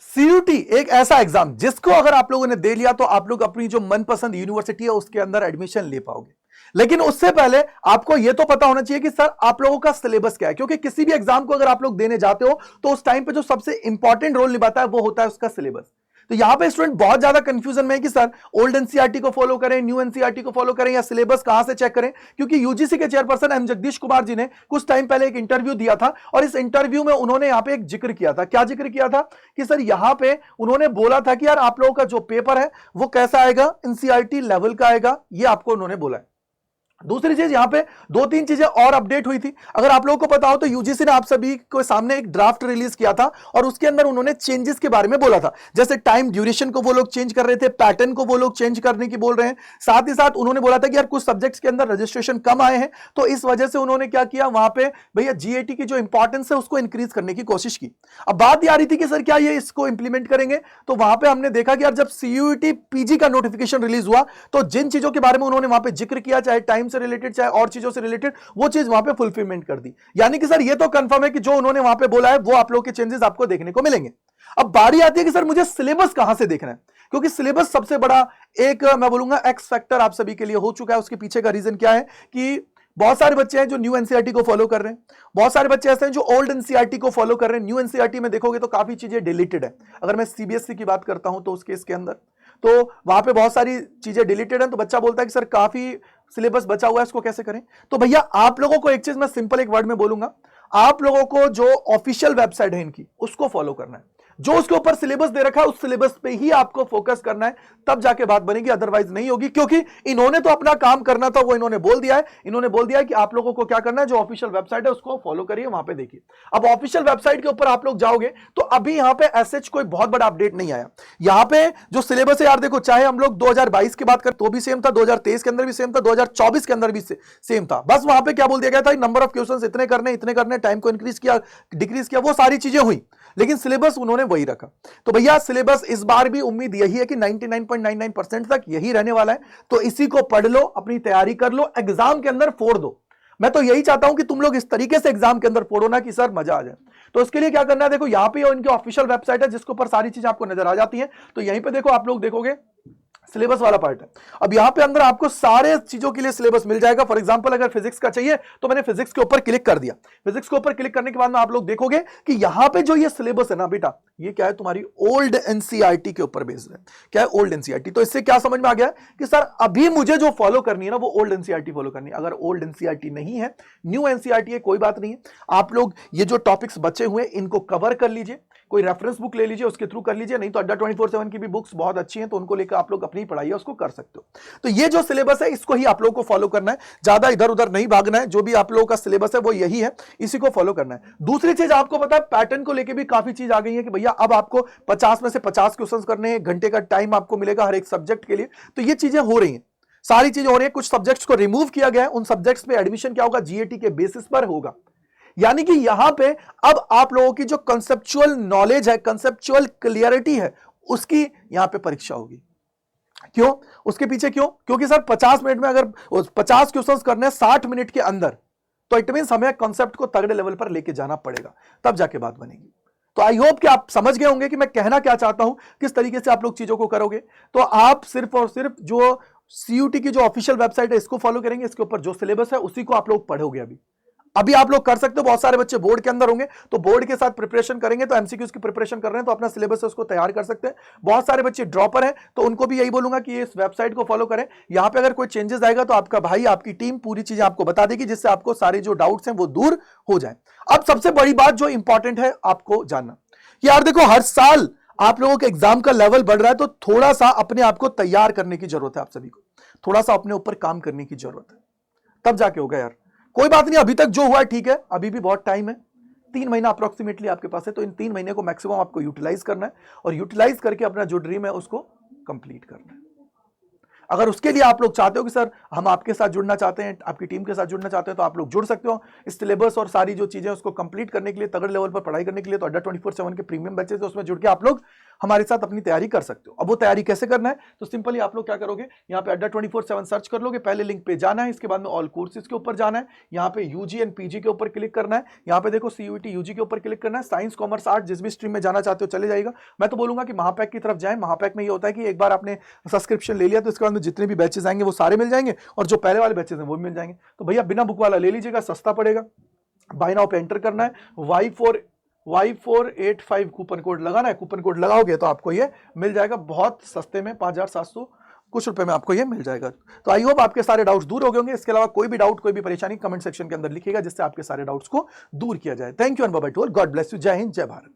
CUT एक ऐसा exam जिसको अगर आप लोगों ने दे लिया तो आप लोग अपनी जो मनपसंद यूनिवर्सिटी है उसके अंदर एडमिशन ले पाओगे। लेकिन उससे पहले आपको यह तो पता होना चाहिए कि सर आप लोगों का सिलेबस क्या है, क्योंकि किसी भी एग्जाम को अगर आप लोग देने जाते हो तो उस टाइम पे जो सबसे इंपॉर्टेंट रोल निभाता है वो होता है उसका सिलेबस। तो यहां पे स्टूडेंट बहुत ज्यादा कंफ्यूजन में है कि सर ओल्ड एनसीईआरटी को फॉलो करें, न्यू एनसीईआरटी को फॉलो करें, या सिलेबस कहां से चेक करें। क्योंकि यूजीसी के चेयरपर्सन एम जगदीश कुमार जी ने कुछ टाइम पहले एक इंटरव्यू दिया था और इस इंटरव्यू में उन्होंने यहां पे एक जिक्र किया था। क्या जिक्र किया था कि सर यहां पे उन्होंने बोला था कि यार आप लोगों का जो पेपर है वो कैसा आएगा, एनसीईआरटी लेवल का आएगा, ये आपको उन्होंने बोला है। दूसरी चीज यहां पे दो तीन चीजें और अपडेट हुई थी। अगर आप लोगों को पता हो तो यूजीसी ने आप सभी के सामने एक ड्राफ्ट रिलीज किया था और उसके अंदर उन्होंने चेंजेस के बारे में बोला था। जैसे टाइम ड्यूरेशन को वो लोग चेंज कर रहे थे, पैटर्न को वो लोग चेंज करने की बोल रहे हैं। साथ ही साथ उन्होंने बोला था कि यार कुछ सब्जेक्ट्स के अंदर रजिस्ट्रेशन कम आए हैं, तो इस वजह से उन्होंने क्या किया, वहां पे भैया जीएटी की जो इंपॉर्टेंस है उसको इंक्रीज करने की कोशिश की। अब बात यह आ रही थी कि सर क्या ये इसको इंप्लीमेंट करेंगे, तो वहां पे हमने देखा कि यार जब सीयूईटी पीजी का नोटिफिकेशन रिलीज हुआ तो जिन चीजों के बारे में उन्होंने वहां पे जिक्र किया, चाहे टाइम से रिलेटेड चाहे और चीजों से रिलेटेड, वो चीज वहां पे फुलफिलमेंट कर दी। यानी कि सर ये तो कंफर्म है कि जो उन्होंने वहां पे बोला है वो आप लोग के चेंजेस आपको देखने को मिलेंगे। अब बारी आती है कि सर मुझे सिलेबस कहां से देखना है, क्योंकि सिलेबस सबसे बड़ा एक मैं बोलूंगा एक्स फैक्टर आप सभी के लिए हो चुका है। उसके पीछे का रीजन क्या है कि बहुत सारे बच्चे हैं जो न्यू एनसीईआरटी को फॉलो कर रहे हैं, बहुत सारे बच्चे ऐसे हैं जो ओल्ड एनसीईआरटी को फॉलो कर रहे हैं। न्यू एनसीईआरटी में देखोगे तो काफी चीजें डिलीटेड है। अगर मैं सीबीएसई की बात करता हूं तो उस केस के अंदर तो वहां पे बहुत सारी चीजें डिलीटेड हैं, तो बच्चा बोलता है कि सर काफी सिलेबस बचा हुआ है, इसको कैसे करें। तो भैया आप लोगों को एक चीज मैं सिंपल एक वर्ड में बोलूंगा, आप लोगों को जो ऑफिशियल वेबसाइट है इनकी उसको फॉलो करना है। जो उसके ऊपर सिलेबस दे रखा है उस सिलेबस पे ही आपको फोकस करना है, तब जाके बात बनेगी, अदरवाइज नहीं होगी। क्योंकि इन्होंने तो अपना काम करना था, वो इन्होंने बोल दिया है। इन्होंने बोल दिया है कि आप लोगों को क्या करना है, जो ऑफिशियल वेबसाइट है उसको फॉलो करिए, वहां पे देखिए। अब ऑफिशियल वेबसाइट के ऊपर आप लोग जाओगे तो अभी यहां पे एसएच कोई बहुत बड़ा अपडेट नहीं आया। यहां पे जो सिलेबस है यार देखो, चाहे हम लोग 2022 की बात करें तो भी सेम था, 2023 के अंदर भी सेम था, 2024 के अंदर भी सेम था। बस वहां पे क्या बोल दिया गया था, नंबर ऑफ क्वेश्चंस इतने करने, टाइम को इंक्रीज किया, डिक्रीज किया, वो सारी चीजें हुई, लेकिन सिलेबस उन्होंने वही रखा। तो भैया सिलेबस इस बार भी उम्मीद यही है कि 99.99% तक यही रहने वाला है। तो इसी को पढ़ लो, अपनी तैयारी कर लो, एग्जाम के अंदर फोड़ दो। मैं तो यही चाहता हूं कि तुम लोग इस तरीके से एग्जाम के अंदर फोड़ो ना कि सर मजा आ जाए। तो इसके लिए क्या करना है, देखो यहां पे इनकी ऑफिशियल वेबसाइट है जिसके ऊपर सारी चीजें आपको नजर आ जाती हैं। तो यहीं पे देखो आप लोग देखोगे सिलेबस वाला पार्ट है। अब यहां पे अंदर आपको सारे चीजों के लिए सिलेबस मिल जाएगा। फॉर एग्जांपल अगर फिजिक्स का चाहिए तो मैंने फिजिक्स के ऊपर क्लिक कर दिया। फिजिक्स के ऊपर क्लिक करने के बाद में आप लोग देखोगे कि यहां पे जो ये सिलेबस है ना बेटा, ये क्या है, तुम्हारी ओल्ड एनसीईआरटी के ऊपर बेस्ड है। क्या है, ओल्ड एनसीईआरटी। तो इससे क्या समझ में आ गया कि सर अभी मुझे जो फॉलो करनी है ना वो ओल्ड एनसीईआरटी फॉलो करनी है। अगर ओल्ड एनसीईआरटी नहीं है, न्यू एनसीईआरटी है, कोई बात नहीं है। आप लोग ये जो टॉपिक्स बचे हुए इनको कवर कर लीजिए, कोई रेफरेंस बुक ले लीजिए, उसके थ्रू कर लीजिए। नहीं तो अड्डा 24/7 की भी बुक्स बहुत अच्छी हैं, तो उनको लेकर आप लोग अपनी पढ़ाई है उसको कर सकते हो। तो ये जो सिलेबस है इसको ही आप लोगों को फॉलो करना है, ज्यादा इधर उधर नहीं भागना है। जो भी आप लोगों का सिलेबस है वो यही है, इसी को फॉलो करना है। दूसरी चीज आपको पता है, पैटर्न को लेकर भी काफी चीज आ गई है कि भैया अब आपको 50 में से 50 क्वेश्चंस करने हैं, घंटे का टाइम आपको मिलेगा हर एक सब्जेक्ट के लिए। तो ये चीजें हो रही हैं, सारी चीजें हो रही है। कुछ सब्जेक्ट्स को रिमूव किया गया है, उन सब्जेक्ट्स पे एडमिशन क्या होगा, जीएटी के बेसिस पर होगा। यानी कि यहां पे अब आप लोगों की जो कंसेप्चुअल नॉलेज है, कंसेप्चुअल क्लियरिटी है, उसकी यहां पे परीक्षा होगी। क्यों, उसके पीछे क्यों, क्योंकि सर 50 मिनट में अगर 50 क्वेश्चंस करने हैं 60 मिनट के अंदर, तो इट मींस हमें कॉन्सेप्ट को तगड़े लेवल पर लेके जाना पड़ेगा, तब जाके बात बनेगी। तो आई होप कि आप समझ गए होंगे कि मैं कहना क्या चाहता हूं, किस तरीके से आप लोग चीजों को करोगे। तो आप सिर्फ और सिर्फ जो सीयूटी की जो ऑफिशियल वेबसाइट है इसको फॉलो करेंगे, इसके ऊपर जो सिलेबस है उसी को आप लोग पढ़ोगे। अभी आप लोग कर सकते हो। बहुत सारे बच्चे बोर्ड के अंदर होंगे तो बोर्ड के साथ प्रिपरेशन करेंगे, तो एमसीक्यूज की प्रिपरेशन कर रहे हैं तो अपना सिलेबस है उसको तैयार कर सकते हैं। बहुत सारे बच्चे ड्रॉपर हैं तो उनको भी यही बोलूंगा कि इस वेबसाइट को फॉलो करें। यहां पे अगर कोई चेंजेस आएगा तो आपका भाई, आपकी टीम पूरी चीजें आपको बता देगी, जिससे आपको सारे जो डाउट्स हैं वो दूर हो जाए। अब सबसे बड़ी बात जो इंपॉर्टेंट है आपको जानना, यार देखो हर साल आप लोगों के एग्जाम का लेवल बढ़ रहा है, तो थोड़ा सा अपने आप को तैयार करने की जरूरत है। आप सभी को थोड़ा सा अपने ऊपर काम करने की जरूरत है, तब जाके होगा यार। कोई बात नहीं, अभी तक जो हुआ है ठीक है, अभी भी बहुत टाइम है, 3 महीना अप्रोक्सीमेटली आपके पास है। तो इन 3 महीने को मैक्सिमम आपको यूटिलाइज करना है और यूटिलाइज करके अपना जो ड्रीम है उसको कंप्लीट करना है। अगर उसके लिए आप लोग चाहते हो कि सर हम आपके साथ जुड़ना चाहते हैं, आपकी टीम के साथ जुड़ना चाहते हैं, तो आप लोग जुड़ सकते हो। इस सिलेबस और सारी जो चीजें उसको कंप्लीट करने के लिए, तगड़े लेवल पर पढ़ाई करने के लिए, तो अड्डा 24/7 के प्रीमियम बैचेस उसमें जुड़ के आप लोग हमारे साथ अपनी तैयारी कर सकते हो। अब वो तैयारी कैसे करना है, तो सिंपली आप लोग क्या करोगे, यहाँ पे अड्डा 24/7 सर्च कर लोगे, पहले लिंक पे जाना है, इसके बाद में ऑल कोर्सेज के ऊपर जाना है, यहाँ पे यूजी एंड पीजी के ऊपर क्लिक करना है, यहाँ पे देखो सीयूईटी यूजी के ऊपर क्लिक करना है, साइंस कॉमर्स आर्ट जिस भी स्ट्रीम में जाना चाहते हो चले जाएगा। मैं तो बोलूंगा कि महापैक की तरफ जाए। महापैक में ये होता है कि एक बार आपने सब्सक्रिप्शन ले लिया तो इसके बाद में जितने भी बैचेस आएंगे वो सारे मिल जाएंगे, और जो पहले वाले बैचेस हैं वो भी मिल जाएंगे। तो भैया बिना बुक वाला ले लीजिएगा, सस्ता पड़ेगा। बाय नाउ पे एंटर करना है, Y485 कूपन कोड लगाना है। कूपन कोड लगाओगे तो आपको ये मिल जाएगा बहुत सस्ते में, 5700 कुछ रुपए में आपको ये मिल जाएगा। तो आई होप आपके सारे डाउट्स दूर हो गए होंगे। इसके अलावा कोई भी डाउट, कोई भी परेशानी कमेंट सेक्शन के अंदर लिखिएगा, जिससे आपके सारे डाउट्स को दूर किया जाए। Thank you and bye bye to all. God bless you. जय हिंद, जय भारत।